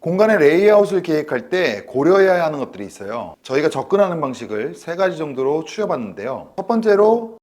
공간의 레이아웃을 계획할 때 고려해야 하는 것들이 있어요. 저희가 접근하는 방식을 3가지 정도로 추려봤는데요. 첫 번째로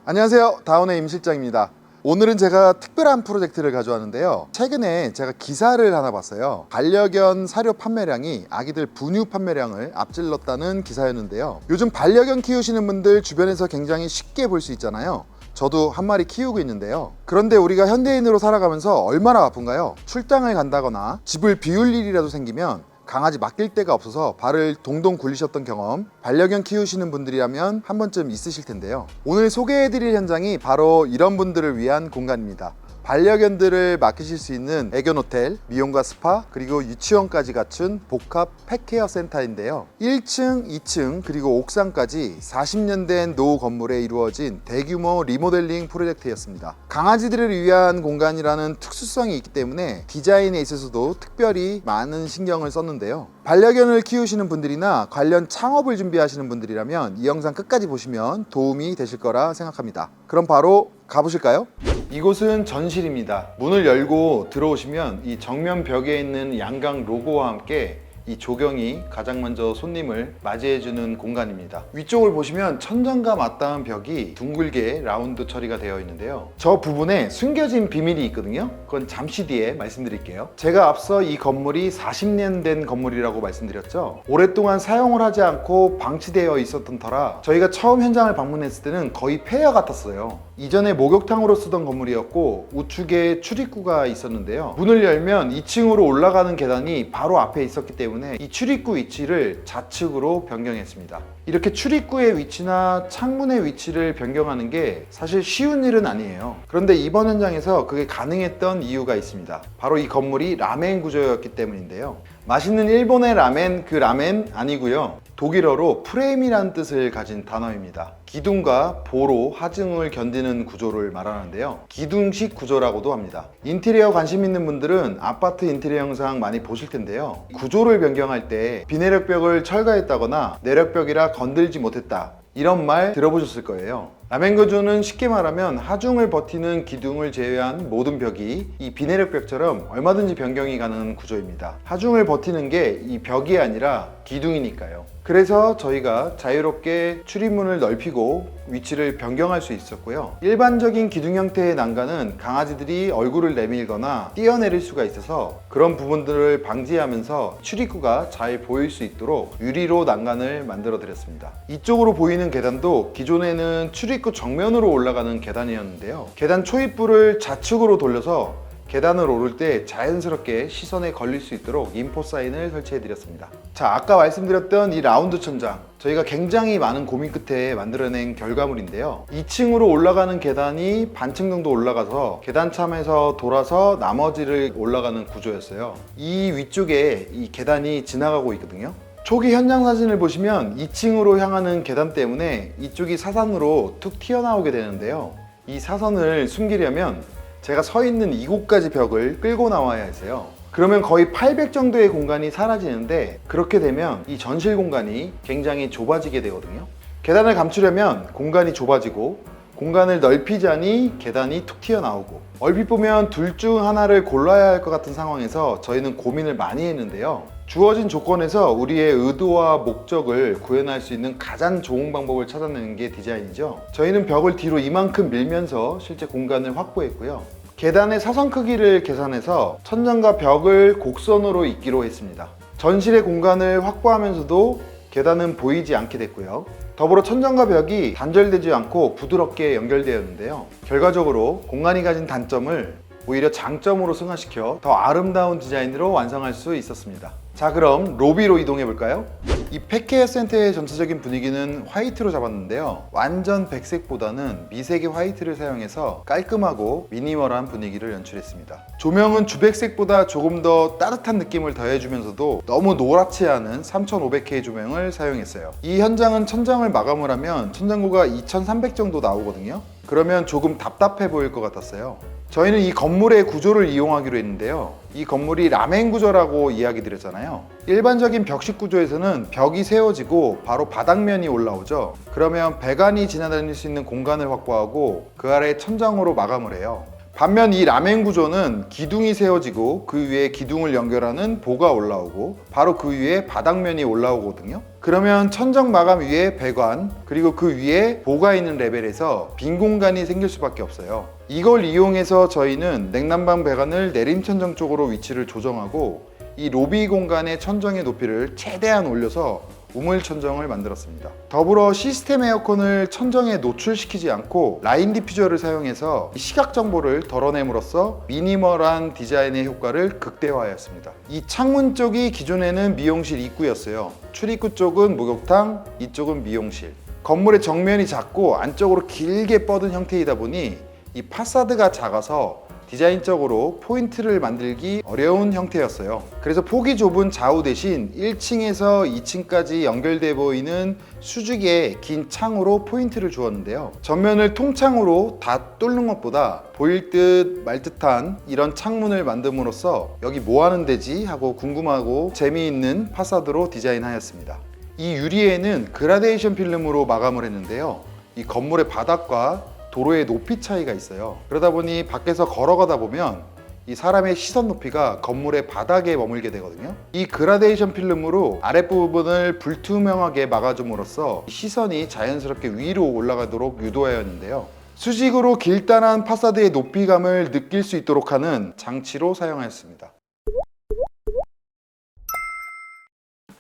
안녕하세요, 다운의 임 실장입니다. 오늘은 제가 특별한 프로젝트를 가져왔는데요. 최근에 제가 기사를 하나 봤어요. 반려견 사료 판매량이 아기들 분유 판매량을 앞질렀다는 기사였는데요. 요즘 반려견 키우시는 분들 주변에서 굉장히 쉽게 볼 수 있잖아요. 저도 한 마리 키우고 있는데요. 그런데 우리가 현대인으로 살아가면서 얼마나 바쁜가요? 출장을 간다거나 집을 비울 일이라도 생기면 강아지 맡길 데가 없어서 발을 동동 굴리셨던 경험 반려견 키우시는 분들이라면 한 번쯤 있으실 텐데요. 오늘 소개해드릴 현장이 바로 이런 분들을 위한 공간입니다. 반려견들을 맡기실 수 있는 애견 호텔, 미용과 스파, 그리고 유치원까지 갖춘 복합 펫케어 센터인데요. 1층, 2층, 그리고 옥상까지 40년 된 노후 건물에 이루어진 대규모 리모델링 프로젝트였습니다. 강아지들을 위한 공간이라는 특수성이 있기 때문에 디자인에 있어서도 특별히 많은 신경을 썼는데요. 반려견을 키우시는 분들이나 관련 창업을 준비하시는 분들이라면 이 영상 끝까지 보시면 도움이 되실 거라 생각합니다. 그럼 바로 가보실까요? 이곳은 전실입니다. 문을 열고 들어오시면 이 정면 벽에 있는 양강 로고와 함께 이 조경이 가장 먼저 손님을 맞이해주는 공간입니다. 위쪽을 보시면 천장과 맞닿은 벽이 둥글게 라운드 처리가 되어 있는데요. 저 부분에 숨겨진 비밀이 있거든요. 그건 잠시 뒤에 말씀드릴게요. 제가 앞서 이 건물이 40년 된 건물이라고 말씀드렸죠. 오랫동안 사용을 하지 않고 방치되어 있었던 터라 저희가 처음 현장을 방문했을 때는 거의 폐허 같았어요. 이전에 목욕탕으로 쓰던 건물이었고 우측에 출입구가 있었는데요. 문을 열면 2층으로 올라가는 계단이 바로 앞에 있었기 때문에 이 출입구 위치를 좌측으로 변경했습니다. 이렇게 출입구의 위치나 창문의 위치를 변경하는 게 사실 쉬운 일은 아니에요. 그런데 이번 현장에서 그게 가능했던 이유가 있습니다. 바로 이 건물이 라멘 구조였기 때문인데요. 맛있는 일본의 라멘, 그 라멘 아니고요. 독일어로 프레임이라는 뜻을 가진 단어입니다. 기둥과 보로, 하중을 견디는 구조를 말하는데요. 기둥식 구조라고도 합니다. 인테리어 관심 있는 분들은 아파트 인테리어 영상 많이 보실 텐데요. 구조를 변경할 때 비내력벽을 철거했다거나 내력벽이라 건들지 못했다, 이런 말 들어보셨을 거예요. 라멘 구조는 쉽게 말하면 하중을 버티는 기둥을 제외한 모든 벽이 이 비내력 벽처럼 얼마든지 변경이 가능한 구조입니다. 하중을 버티는 게 이 벽이 아니라 기둥이니까요. 그래서 저희가 자유롭게 출입문을 넓히고 위치를 변경할 수 있었고요. 일반적인 기둥 형태의 난간은 강아지들이 얼굴을 내밀거나 뛰어내릴 수가 있어서 그런 부분들을 방지하면서 출입구가 잘 보일 수 있도록 유리로 난간을 만들어 드렸습니다. 이쪽으로 보이는 계단도 기존에는 출입구 정면으로 올라가는 계단이었는데요. 계단 초입부를 좌측으로 돌려서 계단을 오를 때 자연스럽게 시선에 걸릴 수 있도록 인포 사인을 설치해 드렸습니다. 자, 아까 말씀드렸던 이 라운드 천장, 저희가 굉장히 많은 고민 끝에 만들어낸 결과물인데요. 2층으로 올라가는 계단이 반층 정도 올라가서 계단참에서 돌아서 나머지를 올라가는 구조였어요. 이 위쪽에 이 계단이 지나가고 있거든요. 초기 현장 사진을 보시면 2층으로 향하는 계단 때문에 이쪽이 사선으로 툭 튀어나오게 되는데요. 이 사선을 숨기려면 제가 서 있는 이곳까지 벽을 끌고 나와야 해서요. 그러면 거의 800 정도의 공간이 사라지는데, 그렇게 되면 이 전실 공간이 굉장히 좁아지게 되거든요. 계단을 감추려면 공간이 좁아지고, 공간을 넓히자니 계단이 툭 튀어나오고, 얼핏 보면 둘 중 하나를 골라야 할 것 같은 상황에서 저희는 고민을 많이 했는데요. 주어진 조건에서 우리의 의도와 목적을 구현할 수 있는 가장 좋은 방법을 찾아내는 게 디자인이죠. 저희는 벽을 뒤로 이만큼 밀면서 실제 공간을 확보했고요. 계단의 사선 크기를 계산해서 천장과 벽을 곡선으로 잇기로 했습니다. 전실의 공간을 확보하면서도 계단은 보이지 않게 됐고요. 더불어 천장과 벽이 단절되지 않고 부드럽게 연결되었는데요. 결과적으로 공간이 가진 단점을 오히려 장점으로 승화시켜 더 아름다운 디자인으로 완성할 수 있었습니다. 자, 그럼 로비로 이동해 볼까요? 이 펫케어 센터의 전체적인 분위기는 화이트로 잡았는데요. 완전 백색보다는 미색의 화이트를 사용해서 깔끔하고 미니멀한 분위기를 연출했습니다. 조명은 주백색보다 조금 더 따뜻한 느낌을 더해주면서도 너무 노랗지 않은 3500K 조명을 사용했어요. 이 현장은 천장을 마감을 하면 천장고가 2300 정도 나오거든요. 그러면 조금 답답해 보일 것 같았어요. 저희는 이 건물의 구조를 이용하기로 했는데요. 이 건물이 라멘 구조라고 이야기 드렸잖아요. 일반적인 벽식 구조에서는 벽이 세워지고 바로 바닥면이 올라오죠. 그러면 배관이 지나다닐 수 있는 공간을 확보하고 그 아래 천장으로 마감을 해요. 반면 이 라멘 구조는 기둥이 세워지고 그 위에 기둥을 연결하는 보가 올라오고 바로 그 위에 바닥면이 올라오거든요. 그러면 천정 마감 위에 배관 그리고 그 위에 보가 있는 레벨에서 빈 공간이 생길 수밖에 없어요. 이걸 이용해서 저희는 냉난방 배관을 내림천정 쪽으로 위치를 조정하고 이 로비 공간의 천정의 높이를 최대한 올려서 우물 천정을 만들었습니다. 더불어 시스템 에어컨을 천정에 노출시키지 않고 라인 디퓨저를 사용해서 시각 정보를 덜어냄으로써 미니멀한 디자인의 효과를 극대화하였습니다. 이 창문 쪽이 기존에는 미용실 입구였어요. 출입구 쪽은 목욕탕, 이쪽은 미용실. 건물의 정면이 작고 안쪽으로 길게 뻗은 형태이다 보니 이 파사드가 작아서 디자인적으로 포인트를 만들기 어려운 형태였어요. 그래서 폭이 좁은 좌우 대신 1층에서 2층까지 연결돼 보이는 수직의 긴 창으로 포인트를 주었는데요. 전면을 통창으로 다 뚫는 것보다 보일 듯 말 듯한 이런 창문을 만듦으로써 여기 뭐 하는 데지 하고 궁금하고 재미있는 파사드로 디자인하였습니다. 이 유리에는 그라데이션 필름으로 마감을 했는데요. 이 건물의 바닥과 도로의 높이 차이가 있어요. 그러다 보니 밖에서 걸어가다 보면 이 사람의 시선 높이가 건물의 바닥에 머물게 되거든요. 이 그라데이션 필름으로 아랫부분을 불투명하게 막아줌으로써 시선이 자연스럽게 위로 올라가도록 유도하였는데요. 수직으로 길단한 파사드의 높이감을 느낄 수 있도록 하는 장치로 사용하였습니다.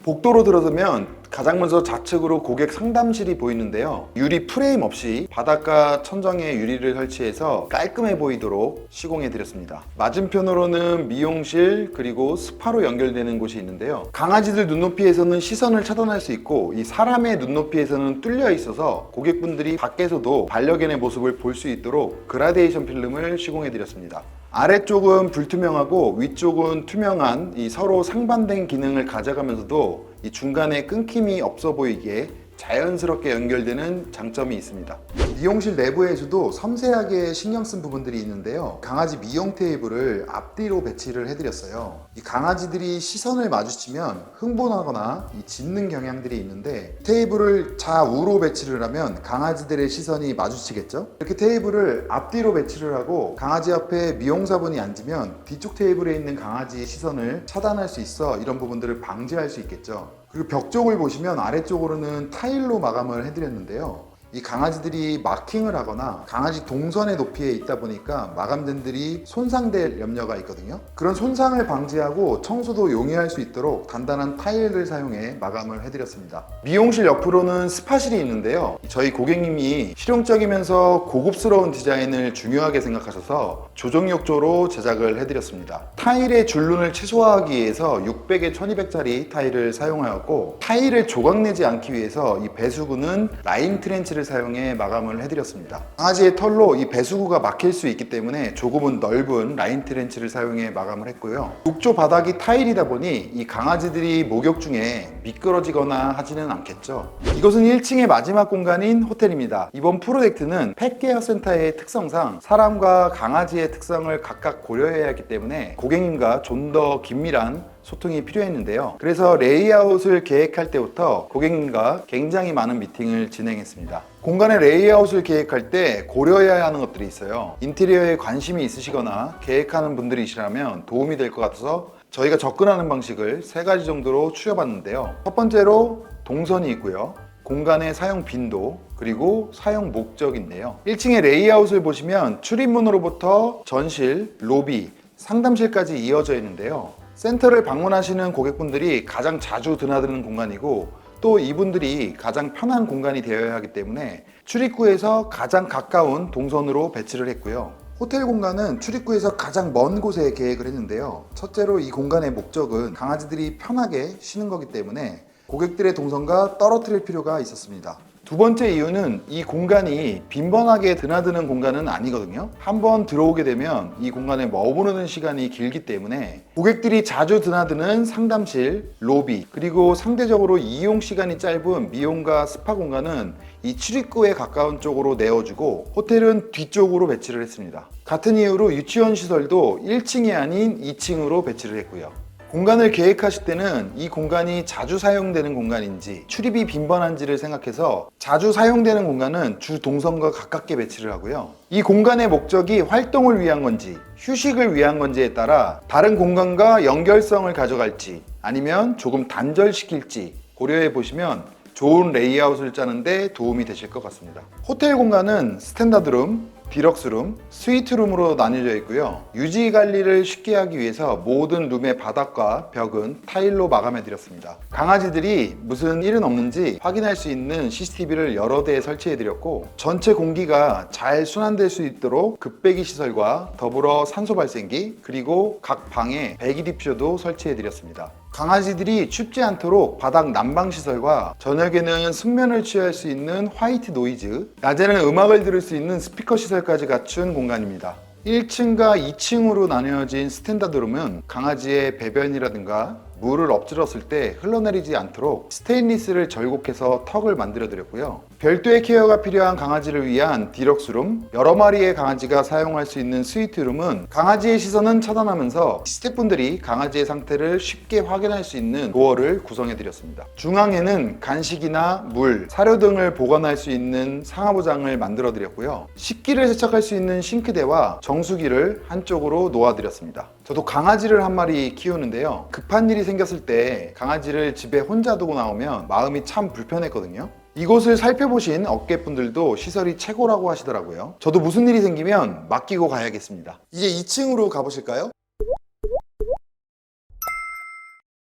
복도로 들어서면 가장 먼저 좌측으로 고객 상담실이 보이는데요. 유리 프레임 없이 바닥과 천정에 유리를 설치해서 깔끔해 보이도록 시공해 드렸습니다. 맞은편으로는 미용실 그리고 스파로 연결되는 곳이 있는데요. 강아지들 눈높이에서는 시선을 차단할 수 있고 이 사람의 눈높이에서는 뚫려 있어서 고객분들이 밖에서도 반려견의 모습을 볼 수 있도록 그라데이션 필름을 시공해 드렸습니다. 아래쪽은 불투명하고 위쪽은 투명한 이 서로 상반된 기능을 가져가면서도 이 중간에 끊김이 없어 보이게 자연스럽게 연결되는 장점이 있습니다. 미용실 내부에서도 섬세하게 신경 쓴 부분들이 있는데요. 강아지 미용 테이블을 앞뒤로 배치를 해드렸어요. 이 강아지들이 시선을 마주치면 흥분하거나 짖는 경향들이 있는데 테이블을 좌우로 배치를 하면 강아지들의 시선이 마주치겠죠. 이렇게 테이블을 앞뒤로 배치를 하고 강아지 앞에 미용사분이 앉으면 뒤쪽 테이블에 있는 강아지의 시선을 차단할 수 있어 이런 부분들을 방지할 수 있겠죠. 그리고 벽 쪽을 보시면 아래쪽으로는 타일로 마감을 해드렸는데요. 이 강아지들이 마킹을 하거나 강아지 동선의 높이에 있다 보니까 마감재들이 손상될 염려가 있거든요. 그런 손상을 방지하고 청소도 용이할 수 있도록 단단한 타일을 사용해 마감을 해드렸습니다. 미용실 옆으로는 스파실이 있는데요. 저희 고객님이 실용적이면서 고급스러운 디자인을 중요하게 생각하셔서 조정욕조로 제작을 해드렸습니다. 타일의 줄눈을 최소화하기 위해서 600에 1200짜리 타일을 사용하였고 타일을 조각내지 않기 위해서 이 배수구는 라인 트렌치를 사용해 마감을 해드렸습니다. 강아지의 털로 이 배수구가 막힐 수 있기 때문에 조금은 넓은 라인 트렌치를 사용해 마감을 했고요. 욕조 바닥이 타일이다 보니 이 강아지들이 목욕 중에 미끄러지거나 하지는 않겠죠. 이곳은 1층의 마지막 공간인 호텔입니다. 이번 프로젝트는 펫케어 센터의 특성상 사람과 강아지의 특성을 각각 고려해야 하기 때문에 고객님과 좀 더 긴밀한 소통이 필요했는데요. 그래서 레이아웃을 계획할 때부터 고객님과 굉장히 많은 미팅을 진행했습니다. 공간의 레이아웃을 계획할 때 고려해야 하는 것들이 있어요. 인테리어에 관심이 있으시거나 계획하는 분들이시라면 도움이 될 것 같아서 저희가 접근하는 방식을 3가지 정도로 추려봤는데요. 첫 번째로 동선이 있고요. 공간의 사용 빈도, 그리고 사용 목적인데요. 1층의 레이아웃을 보시면 출입문으로부터 전실, 로비, 상담실까지 이어져 있는데요. 센터를 방문하시는 고객분들이 가장 자주 드나드는 공간이고 또 이분들이 가장 편한 공간이 되어야 하기 때문에 출입구에서 가장 가까운 동선으로 배치를 했고요. 호텔 공간은 출입구에서 가장 먼 곳에 계획을 했는데요. 첫째로 이 공간의 목적은 강아지들이 편하게 쉬는 거기 때문에 고객들의 동선과 떨어뜨릴 필요가 있었습니다. 두 번째 이유는 이 공간이 빈번하게 드나드는 공간은 아니거든요. 한번 들어오게 되면 이 공간에 머무르는 시간이 길기 때문에 고객들이 자주 드나드는 상담실, 로비, 그리고 상대적으로 이용 시간이 짧은 미용과 스파 공간은 이 출입구에 가까운 쪽으로 내어주고 호텔은 뒤쪽으로 배치를 했습니다. 같은 이유로 유치원 시설도 1층이 아닌 2층으로 배치를 했고요. 공간을 계획하실 때는 이 공간이 자주 사용되는 공간인지 출입이 빈번한지를 생각해서 자주 사용되는 공간은 주 동선과 가깝게 배치를 하고요. 이 공간의 목적이 활동을 위한 건지 휴식을 위한 건지에 따라 다른 공간과 연결성을 가져갈지 아니면 조금 단절시킬지 고려해 보시면 좋은 레이아웃을 짜는데 도움이 되실 것 같습니다. 호텔 공간은 스탠다드룸, 디럭스룸, 스위트룸으로 나뉘어져 있고요. 유지 관리를 쉽게 하기 위해서 모든 룸의 바닥과 벽은 타일로 마감해 드렸습니다. 강아지들이 무슨 일은 없는지 확인할 수 있는 CCTV를 여러 대 설치해 드렸고 전체 공기가 잘 순환될 수 있도록 급배기 시설과 더불어 산소 발생기 그리고 각 방에 배기 디퓨저도 설치해 드렸습니다. 강아지들이 춥지 않도록 바닥 난방 시설과 저녁에는 숙면을 취할 수 있는 화이트 노이즈, 낮에는 음악을 들을 수 있는 스피커 시설까지 갖춘 공간입니다. 1층과 2층으로 나뉘어진 스탠다드룸은 강아지의 배변이라든가 물을 엎질렀을 때 흘러내리지 않도록 스테인리스를 절곡해서 턱을 만들어 드렸고요. 별도의 케어가 필요한 강아지를 위한 디럭스룸, 여러 마리의 강아지가 사용할 수 있는 스위트룸은 강아지의 시선은 차단하면서 스태프분들이 강아지의 상태를 쉽게 확인할 수 있는 도어를 구성해 드렸습니다. 중앙에는 간식이나 물, 사료 등을 보관할 수 있는 상하부장을 만들어 드렸고요. 식기를 세척할 수 있는 싱크대와 정수기를 한쪽으로 놓아 드렸습니다. 저도 강아지를 한 마리 키우는데요. 급한 일이 생겼을 때 강아지를 집에 혼자 두고 나오면 마음이 참 불편했거든요. 이곳을 살펴보신 업계분들도 시설이 최고라고 하시더라고요. 저도 무슨 일이 생기면 맡기고 가야겠습니다. 이제 2층으로 가보실까요?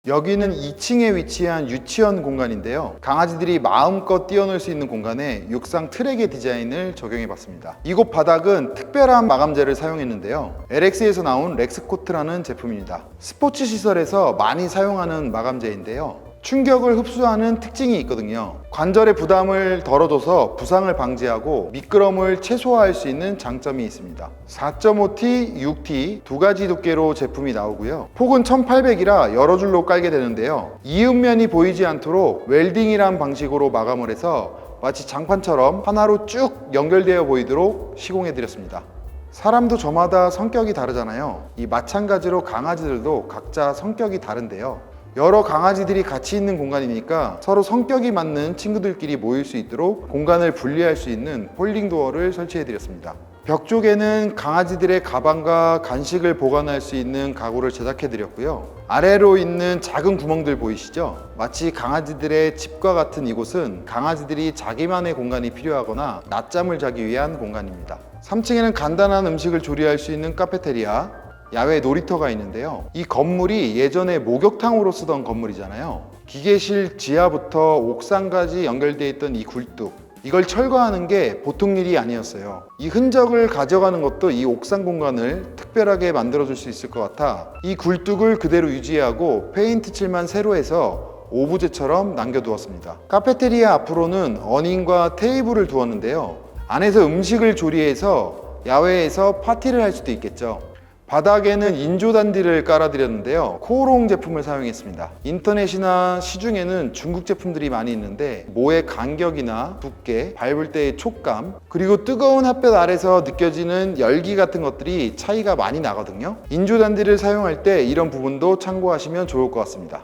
여기는 2층에 위치한 유치원 공간인데요. 강아지들이 마음껏 뛰어놀 수 있는 공간에 육상 트랙의 디자인을 적용해봤습니다. 이곳 바닥은 특별한 마감재를 사용했는데요. LX에서 나온 렉스코트라는 제품입니다. 스포츠 시설에서 많이 사용하는 마감재인데요. 충격을 흡수하는 특징이 있거든요. 관절의 부담을 덜어줘서 부상을 방지하고 미끄럼을 최소화할 수 있는 장점이 있습니다. 4.5T, 6T 두 가지 두께로 제품이 나오고요. 폭은 1800이라 여러 줄로 깔게 되는데요. 이음면이 보이지 않도록 웰딩이란 방식으로 마감을 해서 마치 장판처럼 하나로 쭉 연결되어 보이도록 시공해 드렸습니다. 사람도 저마다 성격이 다르잖아요. 이 마찬가지로 강아지들도 각자 성격이 다른데요. 여러 강아지들이 같이 있는 공간이니까 서로 성격이 맞는 친구들끼리 모일 수 있도록 공간을 분리할 수 있는 폴딩 도어를 설치해 드렸습니다. 벽 쪽에는 강아지들의 가방과 간식을 보관할 수 있는 가구를 제작해 드렸고요. 아래로 있는 작은 구멍들 보이시죠? 마치 강아지들의 집과 같은 이곳은 강아지들이 자기만의 공간이 필요하거나 낮잠을 자기 위한 공간입니다. 3층에는 간단한 음식을 조리할 수 있는 카페테리아, 야외 놀이터가 있는데요. 이 건물이 예전에 목욕탕으로 쓰던 건물이잖아요. 기계실 지하부터 옥상까지 연결되어 있던 이 굴뚝, 이걸 철거하는 게 보통 일이 아니었어요. 이 흔적을 가져가는 것도 이 옥상 공간을 특별하게 만들어줄 수 있을 것 같아 이 굴뚝을 그대로 유지하고 페인트 칠만 새로 해서 오브제처럼 남겨두었습니다. 카페테리아 앞으로는 어닝과 테이블을 두었는데요. 안에서 음식을 조리해서 야외에서 파티를 할 수도 있겠죠. 바닥에는 인조단지를 깔아드렸는데요. 코오롱 제품을 사용했습니다. 인터넷이나 시중에는 중국 제품들이 많이 있는데 모의 간격이나 두께, 밟을 때의 촉감, 그리고 뜨거운 햇볕 아래서 느껴지는 열기 같은 것들이 차이가 많이 나거든요. 인조단지를 사용할 때 이런 부분도 참고하시면 좋을 것 같습니다.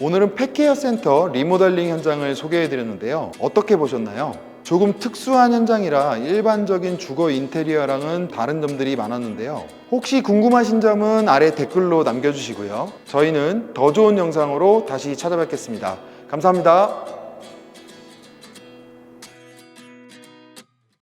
오늘은 펫케어 센터 리모델링 현장을 소개해 드렸는데요. 어떻게 보셨나요? 조금 특수한 현장이라 일반적인 주거 인테리어랑은 다른 점들이 많았는데요. 혹시 궁금하신 점은 아래 댓글로 남겨주시고요. 저희는 더 좋은 영상으로 다시 찾아뵙겠습니다. 감사합니다.